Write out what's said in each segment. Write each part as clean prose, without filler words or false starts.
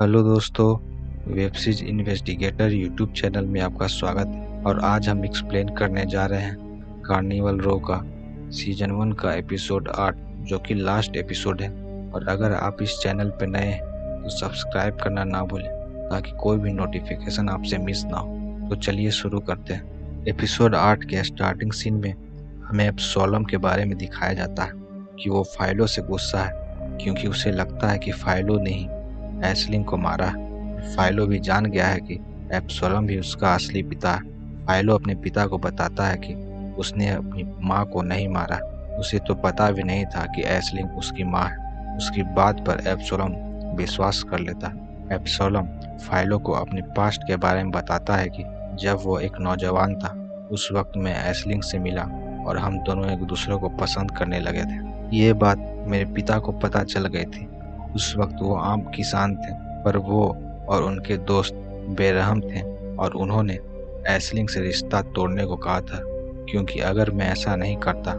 Hello दोस्तों, web series investigator YouTube channel में आपका स्वागत है। और आज हम एक्सप्लेन करने जा रहे हैं कार्निवल रो का सीजन 1 का एपिसोड 8, जो कि लास्ट एपिसोड है। और अगर आप इस चैनल पर नए हैं तो सब्सक्राइब करना ना भूलें ताकि कोई भी नोटिफिकेशन आपसे मिस ना हो। तो चलिए शुरू करते हैं। एपिसोड 8 के स्टार्टिंग सीन में हमें एब्सोलम के बारे में दिखाया जाता है कि वो फाइलो से गुस्सा है क्योंकि उसे लगता है कि फाइलो ने ही एस्लिंग को मारा है। फाइलो भी जान गया है कि एब्सोलम भी उसका असली पिता है। फाइलो अपने पिता को बताता है कि उसने अपनी माँ को नहीं मारा। उसे तो पता भी नहीं था कि एस्लिंग उसकी माँ है। उसकी बात पर एब्सोलम विश्वास कर लेता है। एब्सोलम फाइलो को अपने पास्ट के बारे में बताता है कि जब वो एक नौजवान था उस वक्त मैं एस्लिंग से मिला और हम दोनों एक दूसरे को पसंद करने लगे थे। ये बात मेरे पिता को पता चल गई थी। उस वक्त वो आम किसान थे, पर वो और उनके दोस्त बेरहम थे और उन्होंने एस्लिंग से रिश्ता तोड़ने को कहा था, क्योंकि अगर मैं ऐसा नहीं करता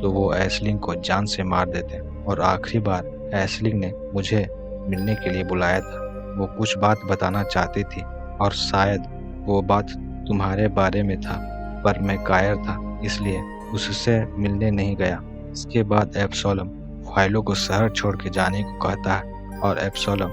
तो वो एस्लिंग को जान से मार देते। और आखिरी बार एस्लिंग ने मुझे मिलने के लिए बुलाया था। वो कुछ बात बताना चाहती थी और शायद वो बात तुम्हारे बारे में था, पर मैं कायर था इसलिए उससे मिलने नहीं गया। इसके बाद एब्सोलम फाइलो को शहर छोड़ के जाने को कहता है और एब्सोलम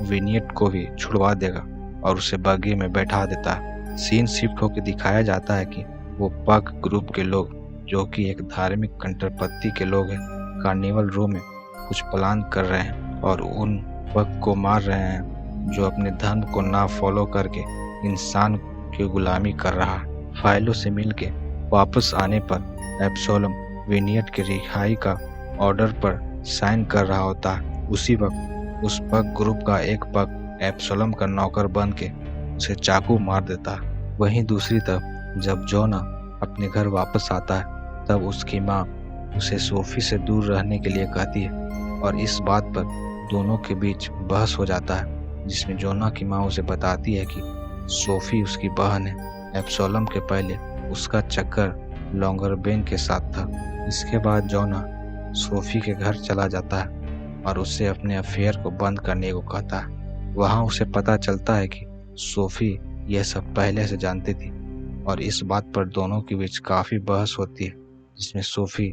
विनियट को भी छुड़वा देगा और उसे बग्गी में बैठा देता है। सीन शिफ्ट होकर दिखाया जाता है कि वो पग ग्रुप के लोग, जो कि एक धार्मिक कंट्रपत्ति के लोग हैं, कार्निवल रो में कुछ प्लान कर रहे हैं और उन पग को मार रहे हैं जो अपने धर्म को ना फॉलो करके इंसान की गुलामी कर रहा है। फाइलो से मिलके वापस आने पर एब्सोलम विनियट के रिहाई का ऑर्डर पर साइन कर रहा होता है। उसी वक्त उस पग ग्रुप का एक पग एब्सोलम का नौकर बन के उसे चाकू मार देता है। वहीं दूसरी तरफ जब जोना अपने घर वापस आता है तब उसकी माँ उसे सोफी से दूर रहने के लिए कहती है और इस बात पर दोनों के बीच बहस हो जाता है, जिसमें जोना की माँ उसे बताती है कि सोफी उसकी बहन है। एब्सोलम के पहले उसका चक्कर लॉन्गरबेन के साथ था। इसके बाद जोना सोफी के घर चला जाता है और उससे अपने अफेयर को बंद करने को कहता है। वहाँ उसे पता चलता है कि सोफी यह सब पहले से जानती थी और इस बात पर दोनों के बीच काफ़ी बहस होती है, जिसमें सोफी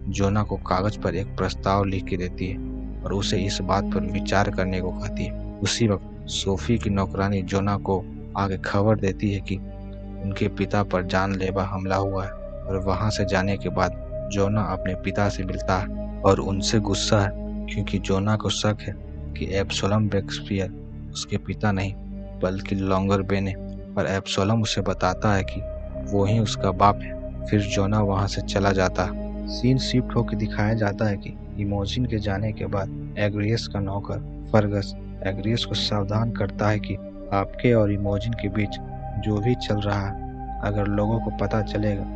जोना को कागज पर एक प्रस्ताव लिख के देती है और उसे इस बात पर विचार करने को कहती है। उसी वक्त सोफी की नौकरानी जोना को आगे खबर देती है कि उनके पिता पर जानलेवा हमला हुआ है और वहाँ से जाने के बाद जोना अपने पिता से मिलता है और उनसे गुस्सा है क्योंकि जोना को शक है कि एब्सोलम शेक्सपियर उसके पिता नहीं बल्कि लॉन्गरबेन है। पर एब्सोलम उसे बताता है कि वो ही उसका बाप है। फिर जोना वहाँ से चला जाता है। सीन शिफ्ट होकर दिखाया जाता है कि इमोजिन के जाने के बाद एग्रियस का नौकर फर्गस एग्रियस को सावधान करता है कि आपके और इमोजिन के बीच जो भी चल रहा है, अगर लोगों को पता चलेगा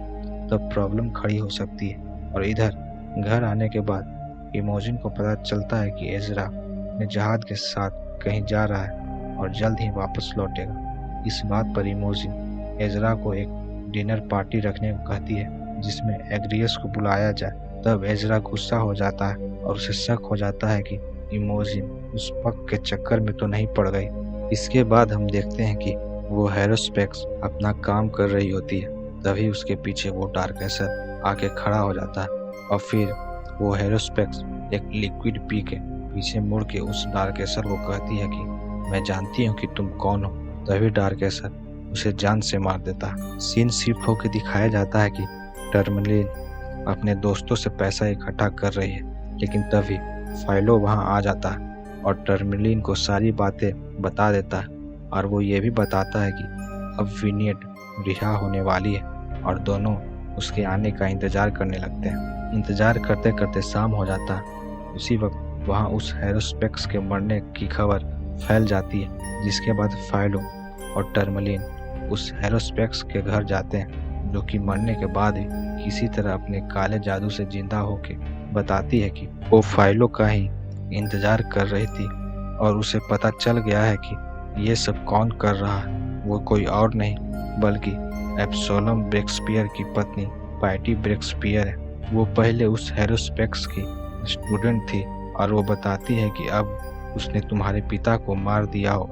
तब प्रॉब्लम खड़ी हो सकती है। और इधर घर आने के बाद इमोजिन को पता चलता है कि एजरा अपने जहाज के साथ कहीं जा रहा है और जल्द ही वापस लौटेगा। इस बात पर इमोजिन एजरा को एक डिनर पार्टी रखने को कहती है जिसमें एग्रियस को बुलाया जाए। तब एजरा गुस्सा हो जाता है और उसे शक हो जाता है कि इमोजिन उस पग के चक्कर में तो नहीं पड़ गई। इसके बाद हम देखते हैं कि वो हेरोस्पेक्स अपना काम कर रही होती है। तभी उसके पीछे वो डार्केसर आके खड़ा हो जाता है और फिर वो हेरोस्पेक्स एक लिक्विड पी के पीछे मुड़ के उस डार्केसर को कहती है कि मैं जानती हूँ कि तुम कौन हो। तभी डार्केसर उसे जान से मार देता है। सीन शिफ्ट होकर दिखाया जाता है कि टर्मलिन अपने दोस्तों से पैसा इकट्ठा कर रही है, लेकिन तभी फाइलो वहाँ आ जाता है और टर्मलिन को सारी बातें बता देता है और वो ये भी बताता है कि अब विनियट रिहा होने वाली है और दोनों उसके आने का इंतजार करने लगते हैं। इंतजार करते करते शाम हो जाता है। उसी वक्त वहाँ उस हेरोस्पेक्स के मरने की खबर फैल जाती है, जिसके बाद फाइलो और टर्मलिन उस हेरोस्पेक्स के घर जाते हैं, जो कि मरने के बाद ही किसी तरह अपने काले जादू से जिंदा होके बताती है कि वो फाइलो का ही इंतजार कर रही थी और उसे पता चल गया है कि ये सब कौन कर रहा है। वो कोई और नहीं बल्कि एब्सोलम शेक्सपियर की पत्नी पैटी शेक्सपियर है। वो पहले उस हेरोस्पेक्स की स्टूडेंट थी और वो बताती है कि अब उसने तुम्हारे पिता को मार दिया हो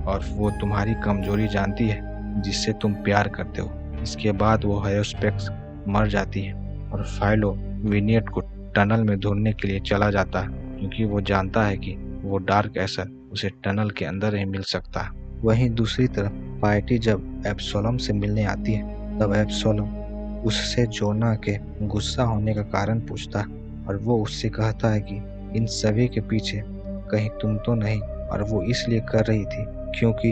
और वो तुम्हारी कमजोरी जानती है जिससे तुम प्यार करते हो। इसके बाद वो हेरोस्पेक्स मर जाती है और फाइलो विनियट को टनल में ढूंढने के लिए चला जाता है, क्योंकि वो जानता है कि वो डार्क एसर उसे टनल के अंदर ही मिल सकता है। वहीं दूसरी तरफ पार्टी जब एब्सोलम से मिलने आती है तब एब्सोलम उससे जोना के गुस्सा होने का कारण पूछता है और वो उससे कहता है कि इन सभी के पीछे कहीं तुम तो नहीं, और वो इसलिए कर रही थी क्योंकि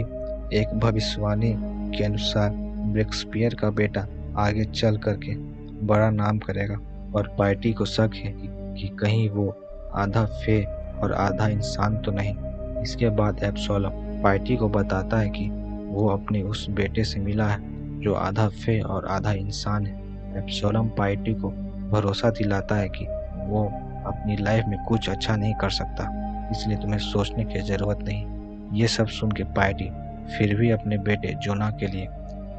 एक भविष्यवाणी के अनुसार ब्रेक्सपियर का बेटा आगे चल करके बड़ा नाम करेगा और पार्टी को शक है कि कहीं वो आधा फे और आधा इंसान तो नहीं। इसके बाद एब्सोलम पार्टी को बताता है कि वो अपने उस बेटे से मिला है जो आधा फे और आधा इंसान है। एब्सोलम पार्टी को भरोसा दिलाता है कि वो अपनी लाइफ में कुछ अच्छा नहीं कर सकता, इसलिए तुम्हें सोचने की ज़रूरत नहीं। ये सब सुन के पार्टी फिर भी अपने बेटे जोना के लिए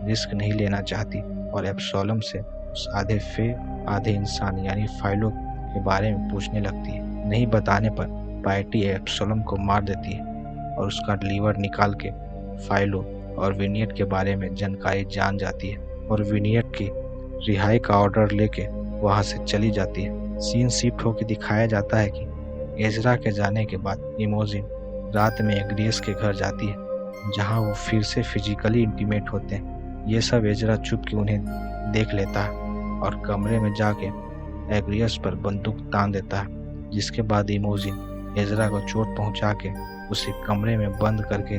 रिस्क नहीं लेना चाहती और एब्सोलम से उस आधे फे आधे इंसान यानी फाइलो के बारे में पूछने लगती है। नहीं बताने पर पार्टी एब्सोलम को मार देती है और उसका लीवर निकाल के फाइलो और विनियट के बारे में जानकारी जान जाती है और विनियट की रिहाई का ऑर्डर लेके वहां से चली जाती है। सीन शिफ्ट होकर दिखाया जाता है कि एजरा के जाने के बाद इमोजिन रात में एग्रियस के घर जाती है जहां वो फिर से फिजिकली इंटीमेट होते हैं। ये सब एजरा चुप के उन्हें देख लेता है और कमरे में जाके एग्रियस पर बंदूक तान देता है, जिसके बाद इमोजिन एजरा को चोट पहुंचा के उसे कमरे में बंद करके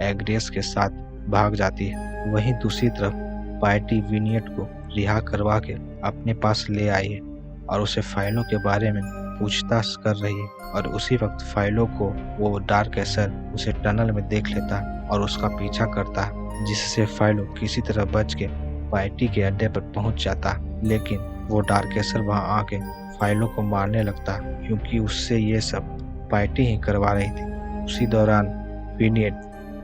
एग्रियस के साथ भाग जाती है। वहीं दूसरी तरफ पार्टी विनियट को रिहा करवा के अपने पास ले आई है और उसे फाइलों के बारे में पूछताछ कर रही है और उसी वक्त फाइलों को वो डार्क एसर उसे टनल में देख लेता है और उसका पीछा करता है, जिससे फाइलो किसी तरह बच के पार्टी के अड्डे पर पहुंच जाता है। लेकिन वो डार्क एसर वहां आके फाइलों को मारने लगता है क्योंकि उससे ये सब पार्टी ही करवा रही थी। उसी दौरान विनियट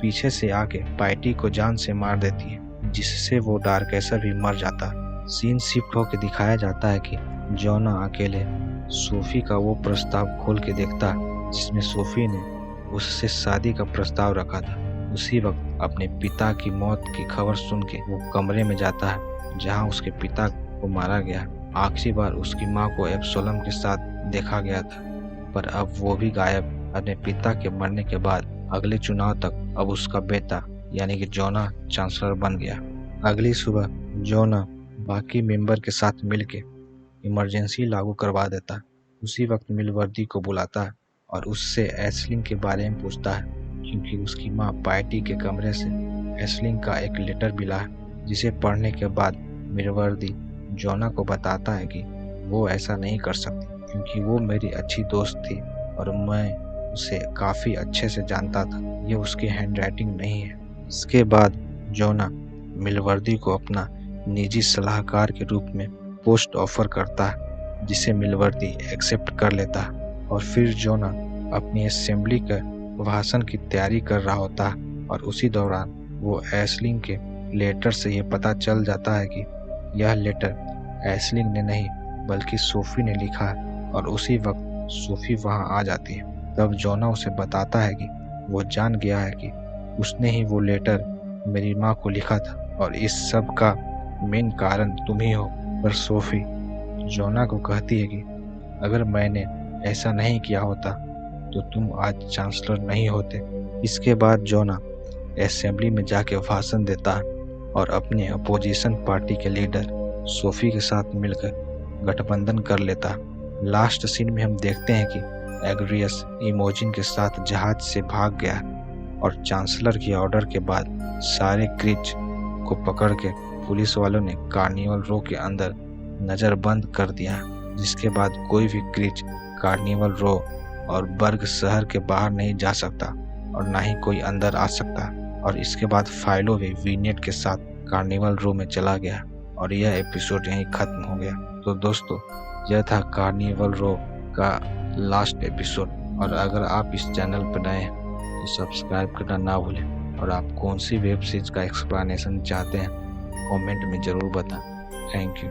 पीछे से आके पार्टी को जान से मार देती है, जिससे वो डार्क एसर भी मर जाता है। सीन शिफ्ट होकर दिखाया जाता है कि जोना अकेले सोफी का वो प्रस्ताव खोल के देखता है जिसमें सोफी ने उससे शादी का प्रस्ताव रखा था। उसी वक्त अपने पिता की मौत की खबर सुन के वो कमरे में जाता है जहां उसके पिता को मारा गया। आखिरी बार उसकी मां को एब्सोलम के साथ देखा गया था, पर अब वो भी गायब। अपने पिता के मरने के बाद अगले चुनाव तक अब उसका बेटा यानी कि जोना चांसलर बन गया। अगली सुबह जोना बाकी मेंबर के साथ मिलके इमरजेंसी लागू करवा देता है। उसी वक्त मिलवर्दी को बुलाता है और उससे एस्लिंग के बारे में पूछता है क्योंकि उसकी मां पार्टी के कमरे से एस्लिंग का एक लेटर मिला है, जिसे पढ़ने के बाद मिलवर्दी जोना को बताता है कि वो ऐसा नहीं कर सकती क्योंकि वो मेरी अच्छी दोस्त थी और मैं उसे काफ़ी अच्छे से जानता था। ये उसकी हैंडराइटिंग नहीं है। इसके बाद जोना मिलवर्दी को अपना निजी सलाहकार के रूप में पोस्ट ऑफर करता है, जिसे मिलवर्दी एक्सेप्ट कर लेता है और फिर जोना अपनी असेंबली का भाषण की तैयारी कर रहा होता है और उसी दौरान वो एस्लिंग के लेटर से ये पता चल जाता है कि यह लेटर एस्लिंग ने नहीं बल्कि सोफी ने लिखा है और उसी वक्त सोफी वहां आ जाती है। तब जोना उसे बताता है कि वो जान गया है कि उसने ही वो लेटर मेरी माँ को लिखा था और इस सब का मेन कारण तुम ही हो। पर सोफी जोना को कहती है कि अगर मैंने ऐसा नहीं किया होता तो तुम आज चांसलर नहीं होते। इसके बाद जोना असेंबली में जाके भाषण देता है और अपने अपोजिशन पार्टी के लीडर सोफी के साथ मिलकर गठबंधन कर लेता है। लास्ट सीन में हम देखते हैं कि एग्रियस इमोजिन के साथ जहाज से भाग गया और चांसलर के ऑर्डर के बाद सारे क्रिच को पकड़ के पुलिस वालों ने कार्निवल रो के अंदर नज़रबंद कर दिया, जिसके बाद कोई भी क्रिच कार्निवल रो और बर्ग शहर के बाहर नहीं जा सकता और ना ही कोई अंदर आ सकता। और इसके बाद फाइलो भी विनियट के साथ कार्निवल रो में चला गया और यह एपिसोड यहीं खत्म हो गया। तो दोस्तों, यह था कार्निवल रो का लास्ट एपिसोड। और अगर आप इस चैनल पर नए हैं तो सब्सक्राइब करना ना भूलें और आप कौन सी वेब सीरीज का एक्सप्लेनेशन चाहते हैं कमेंट में ज़रूर बताएं। Thank you.